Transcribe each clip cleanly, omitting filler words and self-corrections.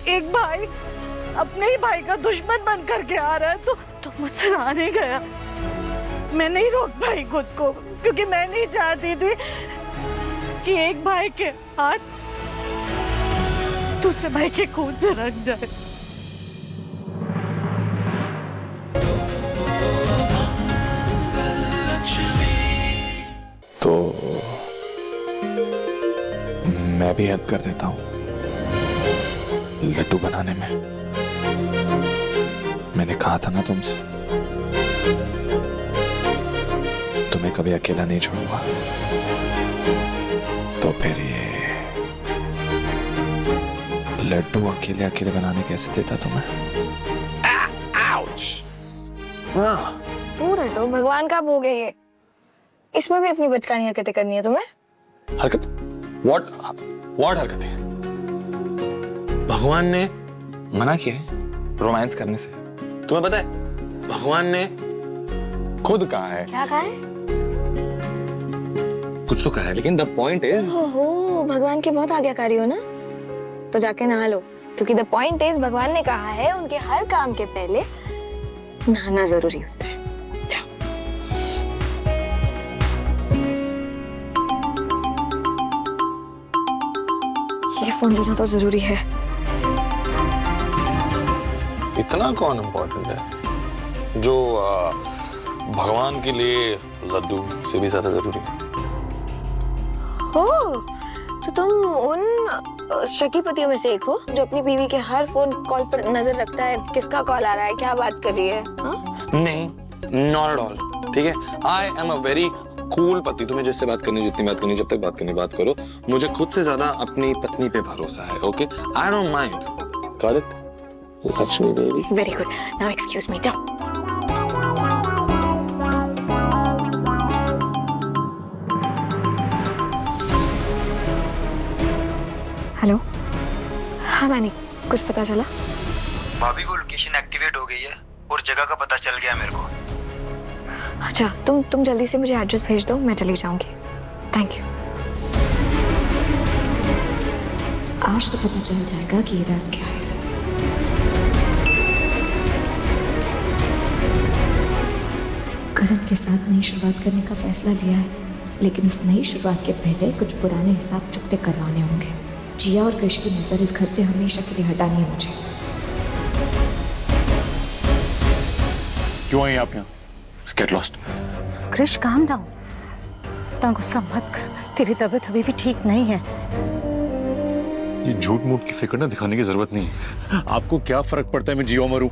एक भाई अपने ही भाई का दुश्मन बन करके आ रहा है तो मुझसे रहा नहीं गया। मैं नहीं रोक पाई खुद को, क्योंकि मैं नहीं चाहती थी कि एक भाई के हाथ दूसरे भाई के खून से रंग जाए। तो मैं भी हेल्प कर देता हूँ लड्डू बनाने में। मैंने कहा था ना तुमसे, तुम्हें कभी अकेला नहीं छोड़ूंगा। तो फिर ये लड्डू अकेले अकेले बनाने कैसे देता तुम्हें? तू लड्डू भगवान का भोग है ये, इसमें भी अपनी बचकानी हरकतें करनी है तुम्हें? हरकत? What हरकतें? भगवान ने मना किया है रोमांस करने से। तुम्हें पता है भगवान ने खुद कहा है। क्या कहा है? कुछ तो कहा है, लेकिन द पॉइंट इज। ओहो, भगवान के बहुत आज्ञाकारी हो ना, तो जाके नहा लो, क्योंकि द पॉइंट इज भगवान ने कहा है उनके हर काम के पहले नहाना जरूरी होता है। ये फोन लेना तो जरूरी है। इतना कौन इम्पोर्टेंट है जो भगवान के लिए लड्डू से भी ज्यादा जरूरी है? हो, तो तुम उन शकी पतियों में से एक हो जो अपनी बीवी के हर फोन कॉल पर नजर रखता है, किसका कॉल आ रहा है, क्या बात कर रही है। नहीं, नॉट एट ऑल। ठीक है, I am a very cool पति। तुम्हें जिससे बात करनी, जितनी बात करनी, जब तक बात करनी बात करो। मुझे खुद से ज्यादा अपनी पत्नी पे भरोसा है। Okay, I don't mind. Got it? Lakshmi baby. Very good, now excuse me, जाओ। हेलो, हाँ मैंने कुछ पता चला? भाभी को लोकेशन एक्टिवेट हो गई है और जगह का पता चल गया मेरे को। अच्छा, तुम जल्दी से मुझे एड्रेस भेज दो, मैं चली जाऊंगी। Thank you. आज तो पता चल जाएगा कि ये राज क्या है। करण के साथ नई शुरुआत करने का फैसला लिया है, लेकिन उस नई शुरुआत के पहले कुछ पुराने हिसाब चुकते करवाने होंगे। जिया और कृष की नजर इस घर से हमेशा के लिए हटानी है मुझे। क्यों आई आप यहाँ? Get lost. कृष, काम डाउन, इतना गुस्सा मत कर। तेरी तबीयत अभी भी ठीक नहीं है। ये झूठ मूठ की फिक्र ना दिखाने की जरूरत नहीं है। आपको क्या फर्क पड़ता है मैं जियो मरूं?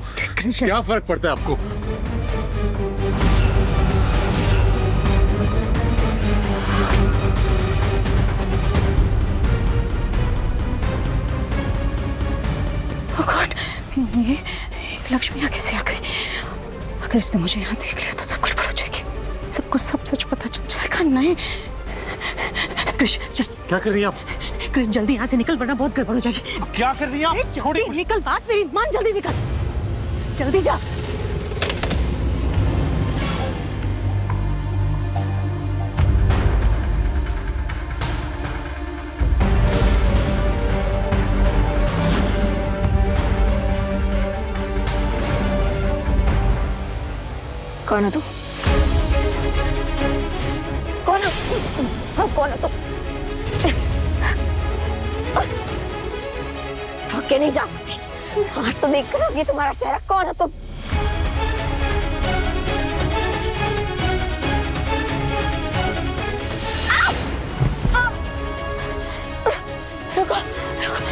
क्या फर्क पड़ता है आपको? Oh God, ये लक्ष्मी यहाँ कैसे आ गई? अगर इसने मुझे यहाँ देख लिया तो सब गड़बड़ हो जाएगी। सबको सब सच पता चल जाएगा। नहीं कृष, चल। क्या कर रही हैं आप? कृष, जल्दी यहाँ से निकल, वरना बहुत गड़बड़ हो जाएगी। क्या कर रही हैं आप? जल्दी निकल, बात मेरी मान, जल्दी निकल, जल्दी जा। कौन है तू? कौन है? कौन है तू? थके नहीं जा सकती। आज तो देख कर होगी तुम्हारा चेहरा। कौन है तुम? रुको, रुको।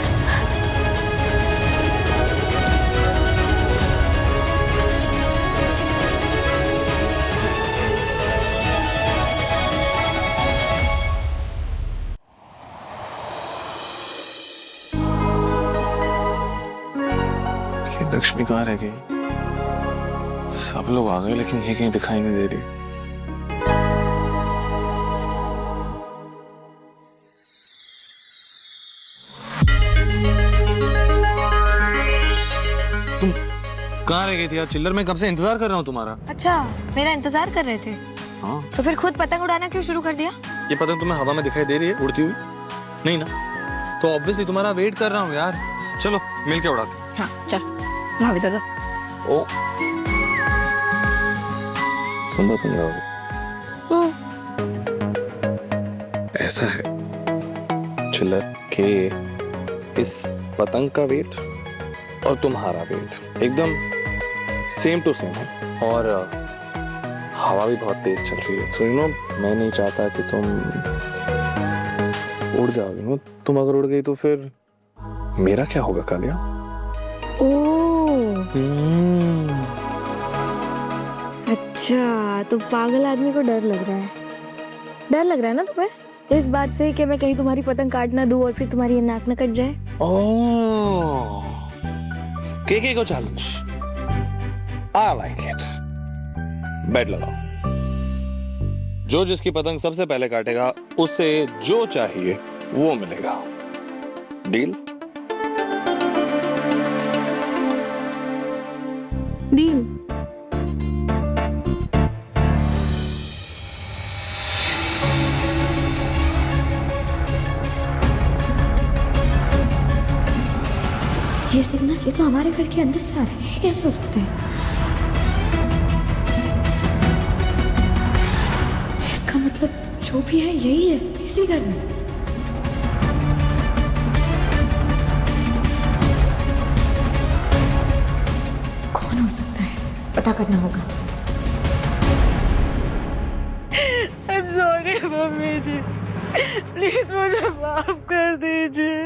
लक्ष्मी कहाँ रह गई? सब लोग आ गए, लेकिन ये कहीं दिखाई नहीं दे रही। तुम कहाँ रह गई थी यार? चिल्लर, मैं कब से इंतजार कर रहा हूँ तुम्हारा। अच्छा, मेरा इंतजार कर रहे थे? हाँ। तो फिर खुद पतंग उड़ाना क्यों शुरू कर दिया? ये पतंग तुम्हें हवा में दिखाई दे रही है उड़ती हुई? नहीं ना? तो ऑब्वियसली तुम्हारा वेट कर रहा हूँ यार। चलो मिलके उड़ाते। हाँ चल भाभी दादा। ओ सुन रहा ऐसा है चिल्लर के इस पतंग का वेट और तुम्हारा वेट एकदम सेम टू सेम है और हवा भी बहुत तेज चल रही है। तो यू नो मैं नहीं चाहता कि तुम उड़ जाओ। यू नो तुम अगर उड़ गई तो फिर मेरा क्या होगा कालिया? ओह अच्छा, तो पागल आदमी को डर लग रहा है। डर लग रहा है ना तुम्हें इस बात से कि मैं कहीं तुम्हारी पतंग काट ना दूं और फिर तुम्हारी नाक न कट जाए। ओह के को चैलेंज आई लाइक इट। बेट लगाओ जो जिसकी पतंग सबसे पहले काटेगा उसे जो चाहिए वो मिलेगा। डील? डील। ये सिग्नल ये तो हमारे घर के अंदर से आ रहे हैं, ये कैसे हो सकता है? इसका मतलब जो भी है यही है, इसी घर में। कौन हो सकता है, पता करना होगा। I'm sorry mummy ji, please मुझे माफ कर दीजिए।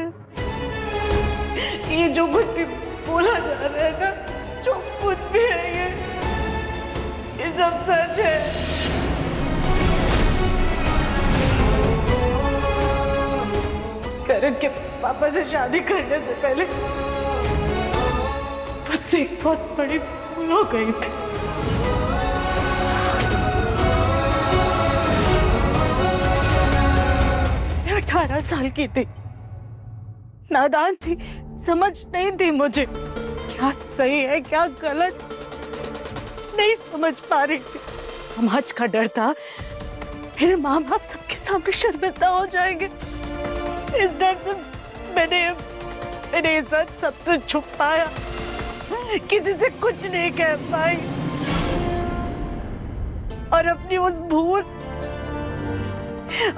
ये जो कुछ भी बोला जा रहा है ना, जो कुछ भी है ये सब सच है। करण के पापा से शादी करने से पहले मुझसे एक बहुत बड़ी भूल हो गई थी। मैं 18 साल की थी, नादान थी, समझ नहीं थी मुझे क्या सही है क्या गलत, नहीं समझ पा रही थी। समाज का डर था मेरे माँ बाप सबके सामने शर्मिंदा हो जाएंगे, इस डर से मैंने ये सच सबसे छुपाया, किसी से कुछ नहीं कह पाई और अपनी उस भूल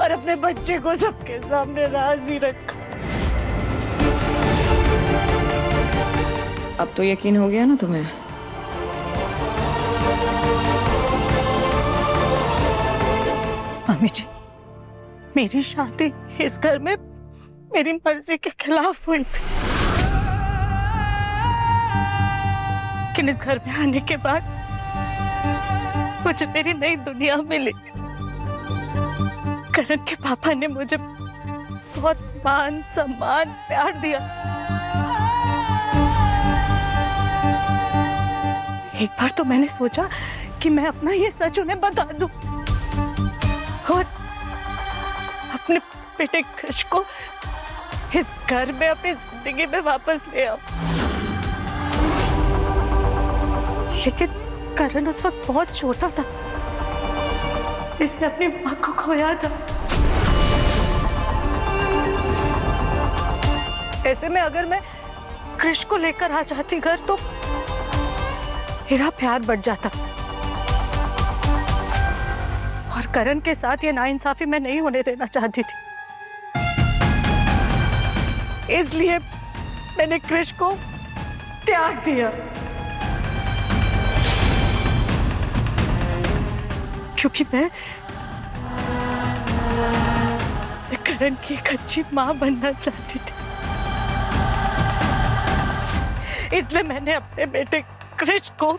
और अपने बच्चे को सबके सामने राजी रखा। अब तो यकीन हो गया ना तुम्हें? मम्मी जी, मेरी शादी इस घर में मेरी मर्जी के खिलाफ हुई थी, लेकिन इस घर में आने के बाद मुझे मेरी नई दुनिया मिली। करण के पापा ने मुझे बहुत मान सम्मान प्यार दिया। एक बार तो मैंने सोचा कि मैं अपना ये सच उन्हें बता दूं और अपने बेटे कृष को इस घर में अपनी जिंदगी में वापस ले आऊं। लेकिन करण उस वक्त बहुत छोटा था, इसने अपनी मां को खोया था। ऐसे में अगर मैं कृष को लेकर आ जाती घर तो मेरा प्यार बढ़ जाता और करण के साथ ये नाइंसाफी मैं नहीं होने देना चाहती थी। इसलिए मैंने कृष को त्याग दिया, क्योंकि मैं करण की एक अच्छी मां बनना चाहती थी। इसलिए मैंने अपने बेटे कृष को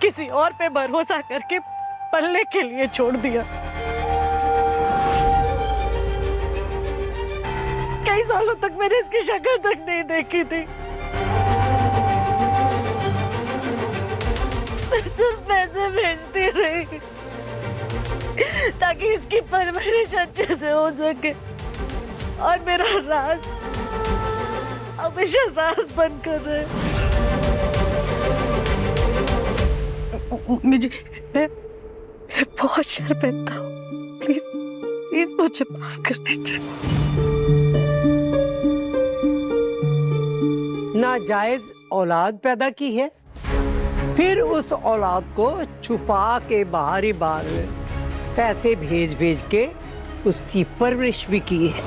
किसी और पे भरोसा करके पलने के लिए छोड़ दिया। कई सालों तक मैंने इसकी शक्ल तक नहीं देखी थी। मैं सिर्फ पैसे भेजती रही ताकि इसकी परवरिश अच्छे से हो सके और मेरा राज हमेशा राज बनकर रहे। मुझे मैं बहुत शर्मिंदा हूँ, प्लीज प्लीज मुझे माफ कर दीजिए। नाजायज औलाद पैदा की है, फिर उस औलाद को छुपा के बाहरी बार पैसे भेज भेज के उसकी परवरिश भी की है।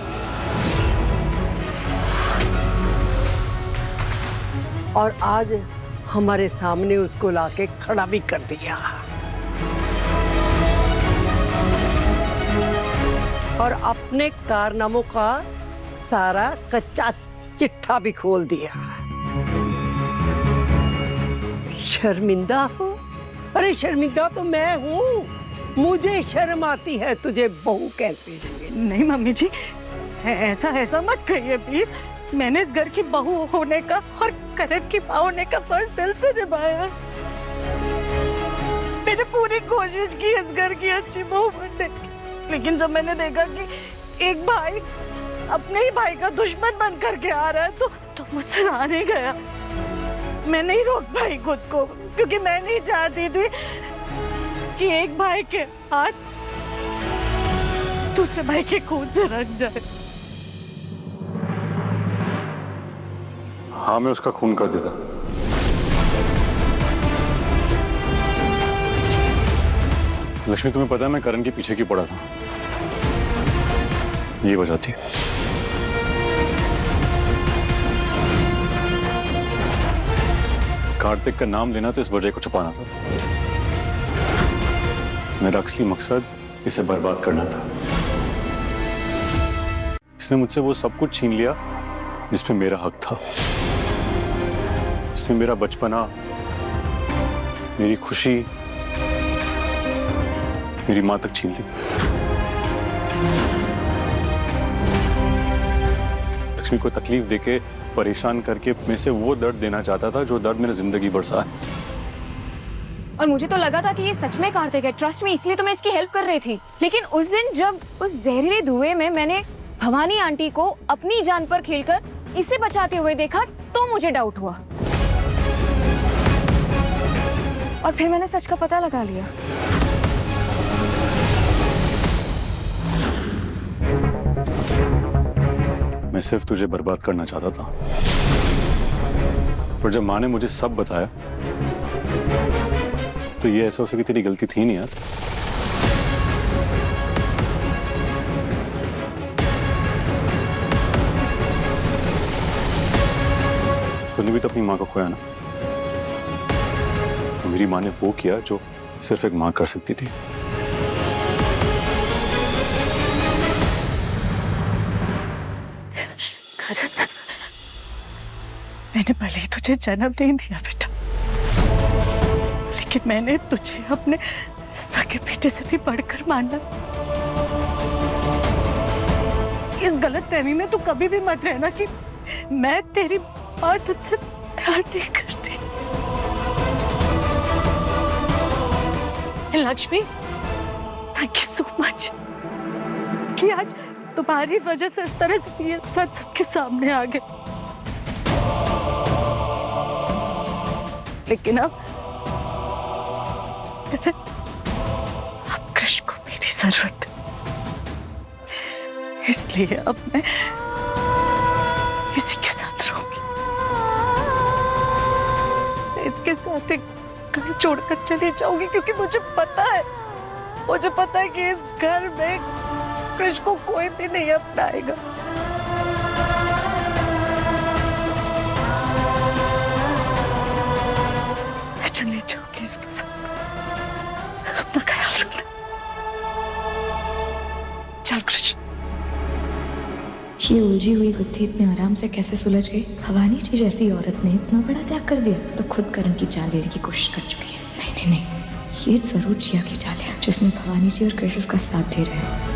और आज हमारे सामने उसको लाके खड़ा भी कर दिया और अपने कारनामों का सारा कच्चा चिट्ठा भी खोल दिया। शर्मिंदा हो? अरे शर्मिंदा तो मैं हूँ, मुझे शर्म आती है तुझे बहू कहते हुए। नहीं मम्मी जी, ऐसा मत कहिए प्लीज। मैंने इस घर की बहू होने का और करण की माँ होने का फर्ज दिल से निभाया। मैंने पूरी कोशिश की इस घर की अच्छी बहू बनने की, लेकिन जब मैंने देखा कि एक भाई अपने ही भाई का दुश्मन बन करके आ रहा है तो मुझसे रहा नहीं गया। मैं नहीं रोक पाई खुद को, क्योंकि मैं नहीं चाहती थी कि एक भाई के हाथ दूसरे भाई के खून से रंग जाए। हाँ, मैं उसका खून कर देता। लक्ष्मी, तुम्हें पता है मैं करण के पीछे क्यों पड़ा था? ये वजह थी। कार्तिक का नाम लेना तो इस वजह को छुपाना था। मेरा असली मकसद इसे बर्बाद करना था। इसने मुझसे वो सब कुछ छीन लिया जिसमें मेरा हक था। इसने मेरा बचपना, मेरी खुशी, मेरी माँ तक छीन ली। लक्ष्मी को तकलीफ देके, परेशान करके मैं से वो दर्द देना चाहता था जो दर्द मैंने जिंदगी भर सहा है। और मुझे तो लगा था कि ये सच में कार्तिक है, ट्रस्ट में, इसलिए तो मैं इसकी हेल्प कर रही थी। लेकिन उस दिन जब उस जहरीले धुएं में मैंने भवानी आंटी को अपनी जान पर खेलकर इसे बचाते हुए देखा तो मुझे डाउट हुआ और फिर मैंने सच का पता लगा लिया। मैं सिर्फ तुझे बर्बाद करना चाहता था, पर जब माँ ने मुझे सब बताया तो ये ऐसा हो सके तेरी गलती थी नहीं यार। तूने भी तो अपनी माँ को खोया ना। मेरी माँ ने वो किया जो सिर्फ एक माँ कर सकती थी। मैंने भले ही तुझे जन्म नहीं दिया बेटा, लेकिन मैंने तुझे अपने सगे बेटे से भी बढ़कर माना। इस गलतफहमी में तू कभी भी मत रहना कि मैं तेरी माँ तुझसे प्यार नहीं करती। Lakshmi, thank you so much कि आज तुम्हारी वजह से इस तरह से ये सच सबके सामने आ गए। लेकिन अब कृष्ण को मेरी जरूरत है, इसलिए अब मैं इसी के साथ रहूंगी। मैं इसके साथ एक घर छोड़कर चली जाऊंगी, क्योंकि मुझे पता है कि इस घर में कृष्ण को कोई भी नहीं अपनाएगा। चले जाओगे इसके साथ, अपना ख्याल रखना। चल कृष्ण। ये उलझी हुई बुद्धि इतने आराम से कैसे सुलझ गई? भवानी जी जैसी औरत ने इतना बड़ा त्याग कर दिया तो खुद करण की जान लेने की कोशिश कर चुकी है। नहीं, ये जरूर जिया की चाल है जिसमें भवानी जी और कृष्ण उसका साथ दे रहे हैं।